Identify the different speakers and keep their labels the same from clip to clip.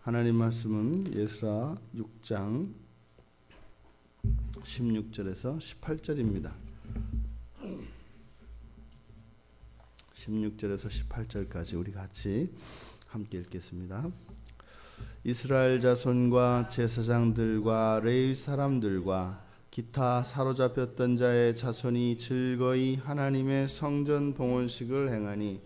Speaker 1: 하나님 말씀은 예스라 6장 16절에서 18절입니다. 16절에서 18절까지 우리 같이 함께 읽겠습니다. 이스라엘 자손과 제사장들과 레위 사람들과 기타 사로잡혔던 자의 자손이 즐거이 하나님의 성전 봉헌식을 행하니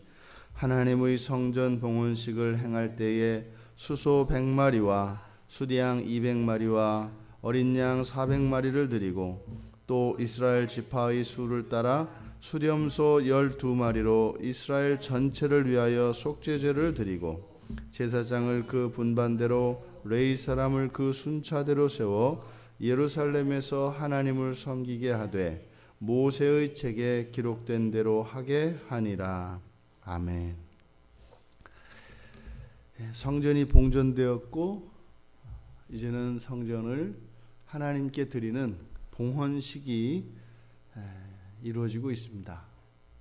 Speaker 1: 하나님의 성전 봉헌식을 행할 때에 수소 100마리와 수양 200마리와 어린 양 400마리를 드리고 또 이스라엘 지파의 수를 따라 수렴소 12마리로 이스라엘 전체를 위하여 속죄제를 드리고 제사장을 그 분반대로 레위 사람을 그 순차대로 세워 예루살렘에서 하나님을 섬기게 하되 모세의 책에 기록된 대로 하게 하니라. 아멘. 성전이 봉전되었고 이제는 성전을 하나님께 드리는 봉헌식이 이루어지고 있습니다.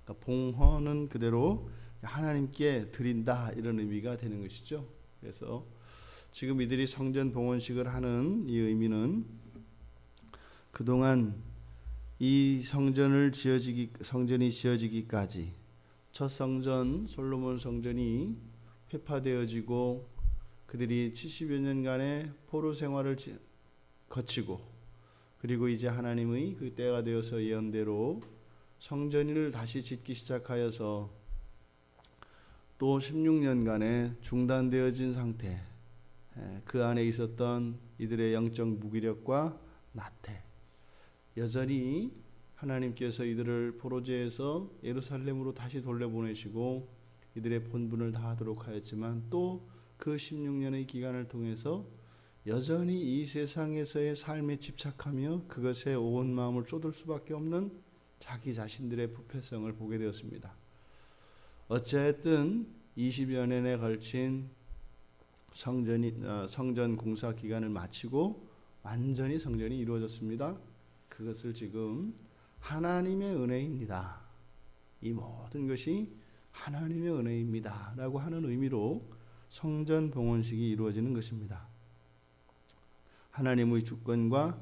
Speaker 1: 그러니까 봉헌은 그대로 하나님께 드린다 이런 의미가 되는 것이죠. 그래서 지금 이들이 성전 봉헌식을 하는 이 의미는 그동안 이 성전이 지어지기까지 첫 성전 솔로몬 성전이 회파되어지고 그들이 70여 년간의 포로 생활을 거치고 그리고 이제 하나님의 그 때가 되어서 예언대로 성전을 다시 짓기 시작하여서 또 16년간의 중단되어진 상태, 그 안에 있었던 이들의 영적 무기력과 나태, 여전히 하나님께서 이들을 포로제에서 예루살렘으로 다시 돌려보내시고 이들의 본분을 다하도록 하였지만 또 그 16년의 기간을 통해서 여전히 이 세상에서의 삶에 집착하며 그것에 온 마음을 쏟을 수밖에 없는 자기 자신들의 부패성을 보게 되었습니다. 어찌하였든 20여 년에 걸친 성전 공사 기간을 마치고 완전히 성전이 이루어졌습니다. 그것을 지금 하나님의 은혜입니다. 이 모든 것이 하나님의 은혜입니다 라고 하는 의미로 성전 봉헌식이 이루어지는 것입니다. 하나님의 주권과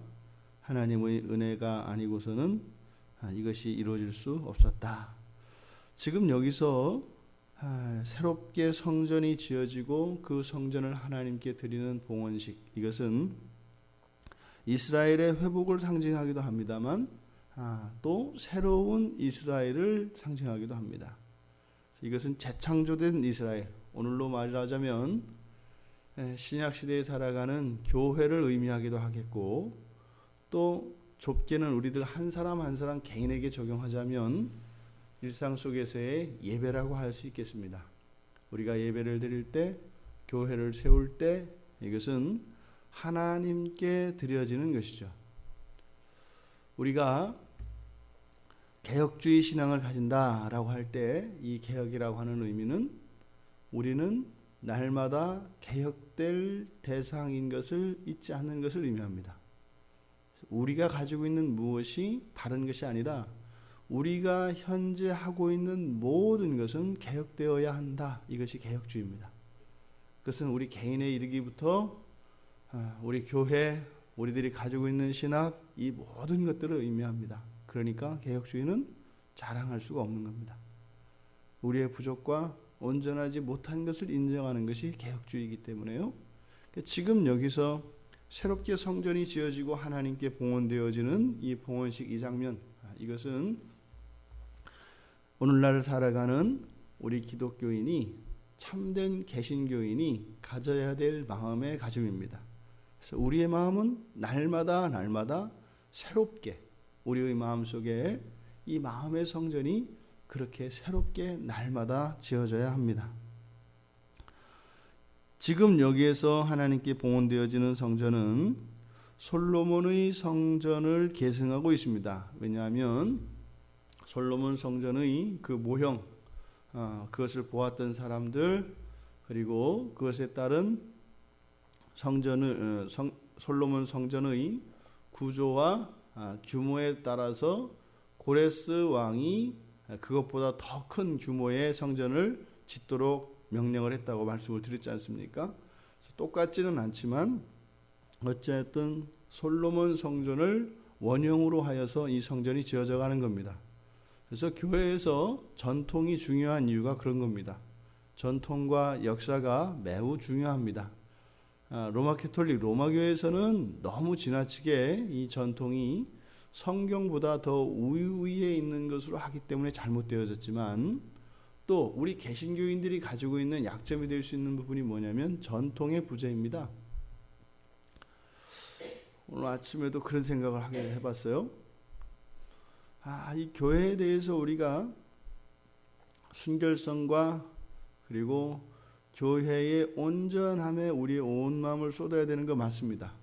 Speaker 1: 하나님의 은혜가 아니고서는 이것이 이루어질 수 없었다. 지금 여기서 새롭게 성전이 지어지고 그 성전을 하나님께 드리는 봉헌식, 이것은 이스라엘의 회복을 상징하기도 합니다만 또 새로운 이스라엘을 상징하기도 합니다. 이것은 재창조된 이스라엘, 오늘로 말하자면 신약시대에 살아가는 교회를 의미하기도 하겠고 또 좁게는 우리들 한 사람 한 사람 개인에게 적용하자면 일상 속에서의 예배라고 할 수 있겠습니다. 우리가 예배를 드릴 때, 교회를 세울 때 이것은 하나님께 드려지는 것이죠. 우리가 개혁주의 신앙을 가진다라고 할 때 이 개혁이라고 하는 의미는 우리는 날마다 개혁될 대상인 것을 잊지 않는 것을 의미합니다. 우리가 가지고 있는 무엇이 다른 것이 아니라 우리가 현재 하고 있는 모든 것은 개혁되어야 한다. 이것이 개혁주의입니다. 그것은 우리 개인에 이르기부터 우리 교회, 우리들이 가지고 있는 신학, 이 모든 것들을 의미합니다. 그러니까 개혁주의는 자랑할 수가 없는 겁니다. 우리의 부족과 온전하지 못한 것을 인정하는 것이 개혁주의이기 때문에요. 지금 여기서 새롭게 성전이 지어지고 하나님께 봉헌되어지는 이 봉헌식 이 장면, 이것은 오늘날 살아가는 우리 기독교인이 참된 개신교인이 가져야 될 마음의 가짐입니다. 그래서 우리의 마음은 날마다 새롭게 우리의 마음속에 이 마음의 성전이 그렇게 새롭게 날마다 지어져야 합니다. 지금 여기에서 하나님께 봉헌되어지는 성전은 솔로몬의 성전을 계승하고 있습니다. 왜냐하면 솔로몬 성전의 그 모형, 그것을 보았던 사람들 그리고 그것에 따른 솔로몬 성전의 구조와 규모에 따라서 고레스 왕이 그것보다 더 큰 규모의 성전을 짓도록 명령을 했다고 말씀을 드렸지 않습니까? 똑같지는 않지만 어쨌든 솔로몬 성전을 원형으로 하여서 이 성전이 지어져 가는 겁니다. 그래서 교회에서 전통이 중요한 이유가 그런 겁니다. 전통과 역사가 매우 중요합니다. 로마 캐톨릭 로마 교회에서는 너무 지나치게 이 전통이 성경보다 더 우위에 있는 것으로 하기 때문에 잘못되어졌지만, 또 우리 개신교인들이 가지고 있는 약점이 될 수 있는 부분이 뭐냐면 전통의 부재입니다. 오늘 아침에도 그런 생각을 하게 해봤어요. 이 교회에 대해서 우리가 순결성과 그리고 교회의 온전함에 우리의 온 마음을 쏟아야 되는 거 맞습니다.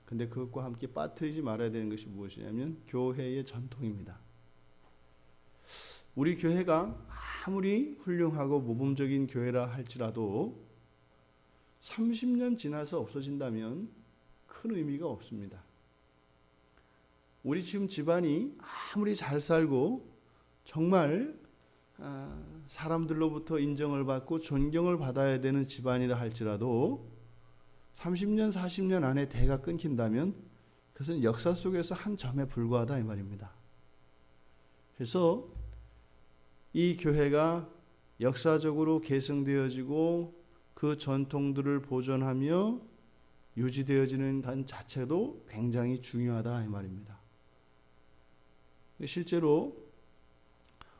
Speaker 1: 근데 그것과 함께 빠뜨리지 말아야 되는 것이 무엇이냐면 교회의 전통입니다. 우리 교회가 아무리 훌륭하고 모범적인 교회라 할지라도 30년 지나서 없어진다면 큰 의미가 없습니다. 우리 지금 집안이 아무리 잘 살고 정말 사람들로부터 인정을 받고 존경을 받아야 되는 집안이라 할지라도 30년, 40년 안에 대가 끊긴다면 그것은 역사 속에서 한 점에 불과하다 이 말입니다. 그래서 이 교회가 역사적으로 계승되어지고 그 전통들을 보존하며 유지되어지는 것 자체도 굉장히 중요하다 이 말입니다. 실제로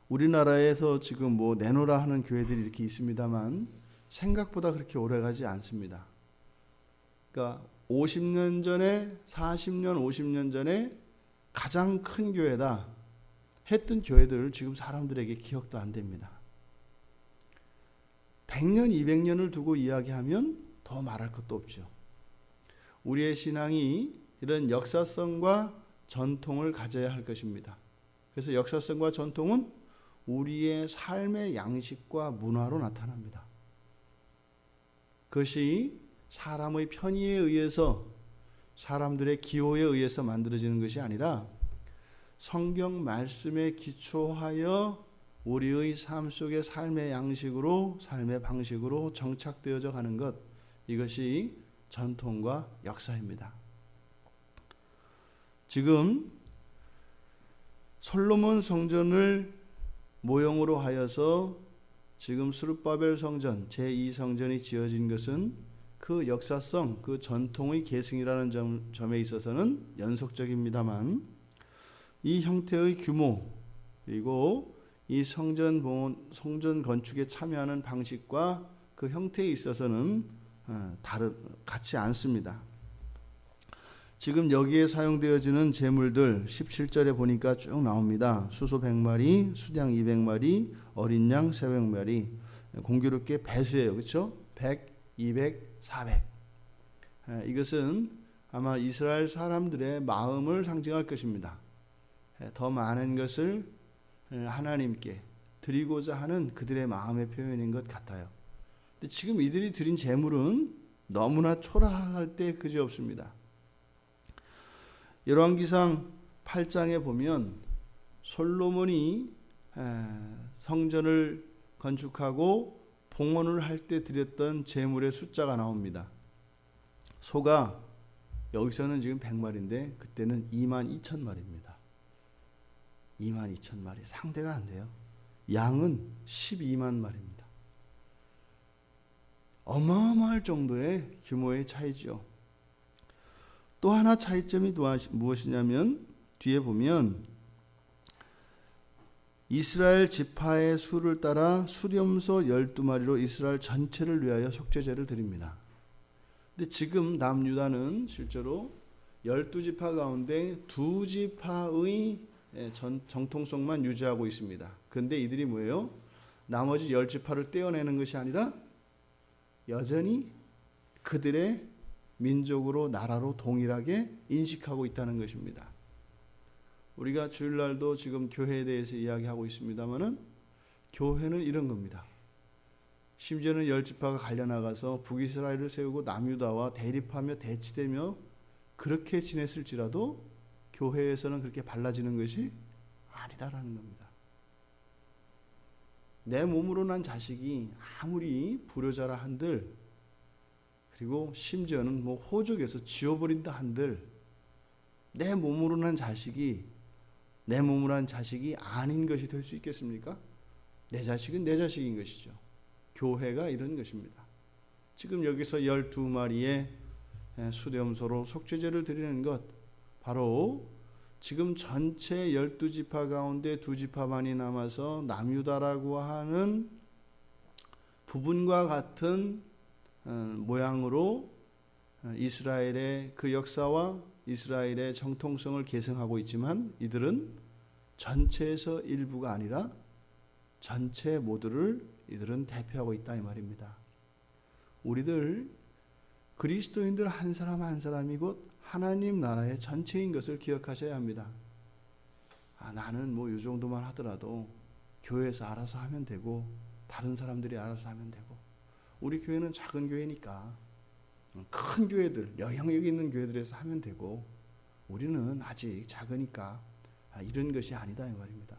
Speaker 1: 우리나라에서 지금 내노라 하는 교회들이 이렇게 있습니다만 생각보다 그렇게 오래가지 않습니다. 그러니까 50년 전에 40년 50년 전에 가장 큰 교회다 했던 교회들 지금 사람들에게 기억도 안 됩니다. 100년 200년을 두고 이야기하면 더 말할 것도 없죠. 우리의 신앙이 이런 역사성과 전통을 가져야 할 것입니다. 그래서 역사성과 전통은 우리의 삶의 양식과 문화로 나타납니다. 그것이 사람의 편의에 의해서 사람들의 기호에 의해서 만들어지는 것이 아니라 성경 말씀에 기초하여 우리의 삶 속의 삶의 양식으로 삶의 방식으로 정착되어져 가는 것, 이것이 전통과 역사입니다. 지금 솔로몬 성전을 모형으로 하여서 지금 스룹바벨 성전 제2성전이 지어진 것은 그 역사성, 그 전통의 계승이라는 점에 있어서는 연속적입니다만 이 형태의 규모 그리고 이 성전 건축에 참여하는 방식과 그 형태에 있어서는 같지 않습니다. 지금 여기에 사용되어지는 제물들 17절에 보니까 쭉 나옵니다. 수소 100마리, 수양 200마리, 어린 양 300마리. 공교롭게 배수예요. 그렇죠? 100, 200, 400. 이것은 아마 이스라엘 사람들의 마음을 상징할 것입니다. 더 많은 것을 하나님께 드리고자 하는 그들의 마음의 표현인 것 같아요. 근데 지금 이들이 드린 제물은 너무나 초라할 때 그지없습니다. 열왕기상 8장에 보면 솔로몬이 성전을 건축하고 봉헌을 할 때 드렸던 제물의 숫자가 나옵니다. 소가 여기서는 지금 100마리인데 그때는 22,000마리입니다. 22,000마리 상대가 안 돼요. 양은 12만 마리입니다. 어마어마할 정도의 규모의 차이죠. 또 하나 차이점이 무엇이냐면 뒤에 보면 이스라엘 지파의 수를 따라 수렴소 12마리로 이스라엘 전체를 위하여 속죄제를 드립니다. 근데 지금 남유다는 실제로 12지파 가운데 2지파의 정통성만 유지하고 있습니다. 그런데 이들이 뭐예요? 나머지 10지파를 떼어내는 것이 아니라 여전히 그들의 민족으로 나라로 동일하게 인식하고 있다는 것입니다. 우리가 주일날도 지금 교회에 대해서 이야기하고 있습니다만은 교회는 이런 겁니다. 심지어는 10지파가 갈려나가서 북이스라엘을 세우고 남유다와 대립하며 대치되며 그렇게 지냈을지라도 교회에서는 그렇게 발라지는 것이 아니다라는 겁니다. 내 몸으로 난 자식이 아무리 불효자라 한들 그리고 심지어는 뭐 호적에서 지워버린다 한들 내 몸으로 난 자식이 아닌 것이 될 수 있겠습니까? 내 자식은 내 자식인 것이죠. 교회가 이런 것입니다. 지금 여기서 12마리의 수렴소로 속죄제를 드리는 것, 바로 지금 전체 12지파 가운데 2지파만이 남아서 남유다라고 하는 부분과 같은 모양으로 이스라엘의 그 역사와 이스라엘의 정통성을 계승하고 있지만, 이들은 전체에서 일부가 아니라 전체 모두를 이들은 대표하고 있다 이 말입니다. 우리들 그리스도인들 한 사람 한 사람이 곧 하나님 나라의 전체인 것을 기억하셔야 합니다. 나는 뭐 이 정도만 하더라도 교회에서 알아서 하면 되고 다른 사람들이 알아서 하면 되고, 우리 교회는 작은 교회니까 큰 교회들, 영향력 있는 교회들에서 하면 되고, 우리는 아직 작으니까 이런 것이 아니다 이 말입니다.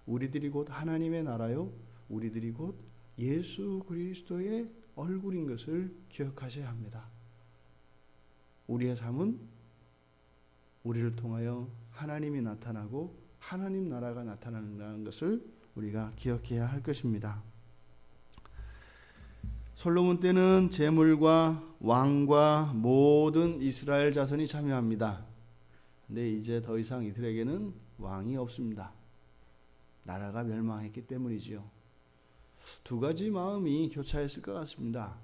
Speaker 1: 우리들이 곧 하나님의 나라요, 우리들이 곧 예수 그리스도의 얼굴인 것을 기억하셔야 합니다. 우리의 삶은 우리를 통하여 하나님이 나타나고 하나님 나라가 나타나는 것을 우리가 기억해야 할 것입니다. 솔로몬 때는 제물과 왕과 모든 이스라엘 자손이 참여합니다. 근데 이제 더 이상 이들에게는 왕이 없습니다. 나라가 멸망했기 때문이지요. 두 가지 마음이 교차했을 것 같습니다.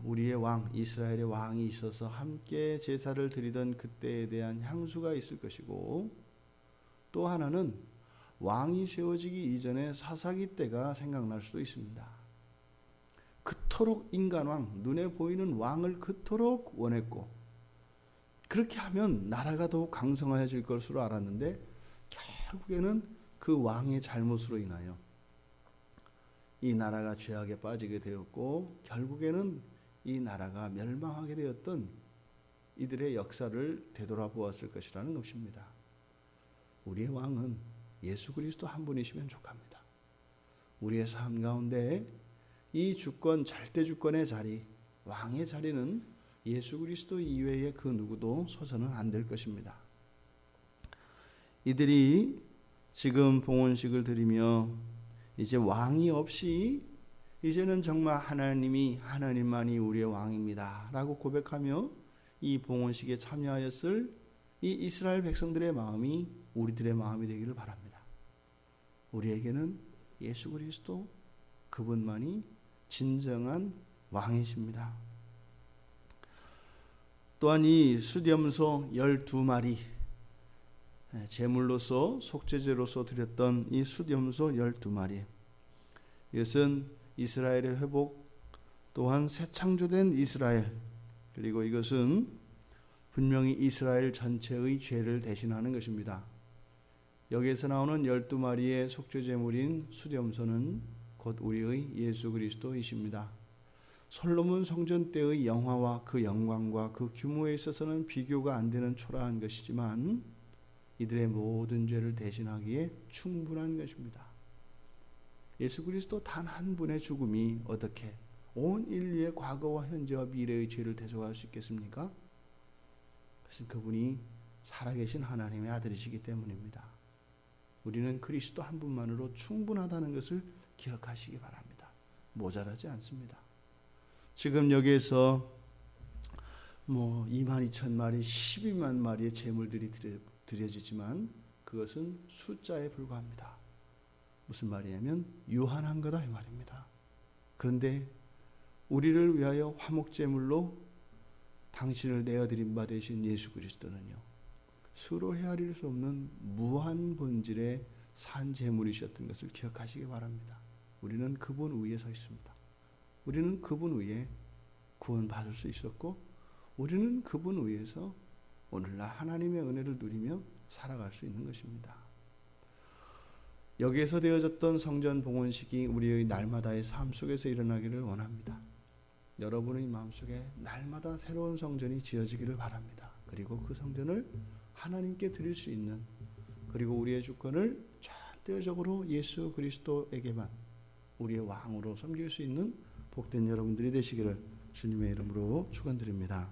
Speaker 1: 우리의 왕, 이스라엘의 왕이 있어서 함께 제사를 드리던 그때에 대한 향수가 있을 것이고, 또 하나는 왕이 세워지기 이전에 사사기 때가 생각날 수도 있습니다. 그토록 인간왕, 눈에 보이는 왕을 그토록 원했고, 그렇게 하면 나라가 더욱 강성해질 것으로 알았는데, 결국에는 그 왕의 잘못으로 인하여 이 나라가 죄악에 빠지게 되었고, 결국에는 이 나라가 멸망하게 되었던 이들의 역사를 되돌아보았을 것이라는 것입니다. 우리의 왕은 예수 그리스도 한 분이시면 족합니다. 우리의 삶 가운데 이 주권, 절대 주권의 자리, 왕의 자리는 예수 그리스도 이외에 그 누구도 서서는 안 될 것입니다. 이들이 지금 봉헌식을 드리며 이제 왕이 없이 이제는 정말 하나님만이 우리의 왕입니다 라고 고백하며 이 봉헌식에 참여하였을 이 이스라엘 백성들의 마음이 우리들의 마음이 되기를 바랍니다. 우리에게는 예수 그리스도 그분만이 진정한 왕이십니다. 또한 이 수렴소 12마리, 제물로서 속죄제로서 드렸던 이 수렴소 12마리, 이것은 이스라엘의 회복, 또한 새 창조된 이스라엘, 그리고 이것은 분명히 이스라엘 전체의 죄를 대신하는 것입니다. 여기에서 나오는 12마리의 속죄제물인 수렴소는 곧 우리의 예수 그리스도이십니다. 솔로몬 성전 때의 영화와 그 영광과 그 규모에 있어서는 비교가 안 되는 초라한 것이지만 이들의 모든 죄를 대신하기에 충분한 것입니다. 예수 그리스도 단 한 분의 죽음이 어떻게 온 인류의 과거와 현재와 미래의 죄를 대속할 수 있겠습니까? 그것은 그분이 살아계신 하나님의 아들이시기 때문입니다. 우리는 그리스도 한 분만으로 충분하다는 것을 기억하시기 바랍니다. 모자라지 않습니다. 지금 여기에서 22,000마리, 12만 마리의 제물들이 드려지지만 그것은 숫자에 불과합니다. 무슨 말이냐면 유한한 거다 이 말입니다. 그런데 우리를 위하여 화목제물로 당신을 내어드린 바 되신 예수 그리스도는요, 수로 헤아릴 수 없는 무한 본질의 산 제물이셨던 것을 기억하시기 바랍니다. 우리는 그분 위에 서 있습니다. 우리는 그분 위에 구원받을 수 있었고, 우리는 그분 위에서 오늘날 하나님의 은혜를 누리며 살아갈 수 있는 것입니다. 여기에서 되어졌던 성전 봉헌식이 우리의 날마다의 삶 속에서 일어나기를 원합니다. 여러분의 마음속에 날마다 새로운 성전이 지어지기를 바랍니다. 그리고 그 성전을 하나님께 드릴 수 있는, 그리고 우리의 주권을 절대적으로 예수 그리스도에게만 우리의 왕으로 섬길 수 있는 복된 여러분들이 되시기를 주님의 이름으로 축원드립니다.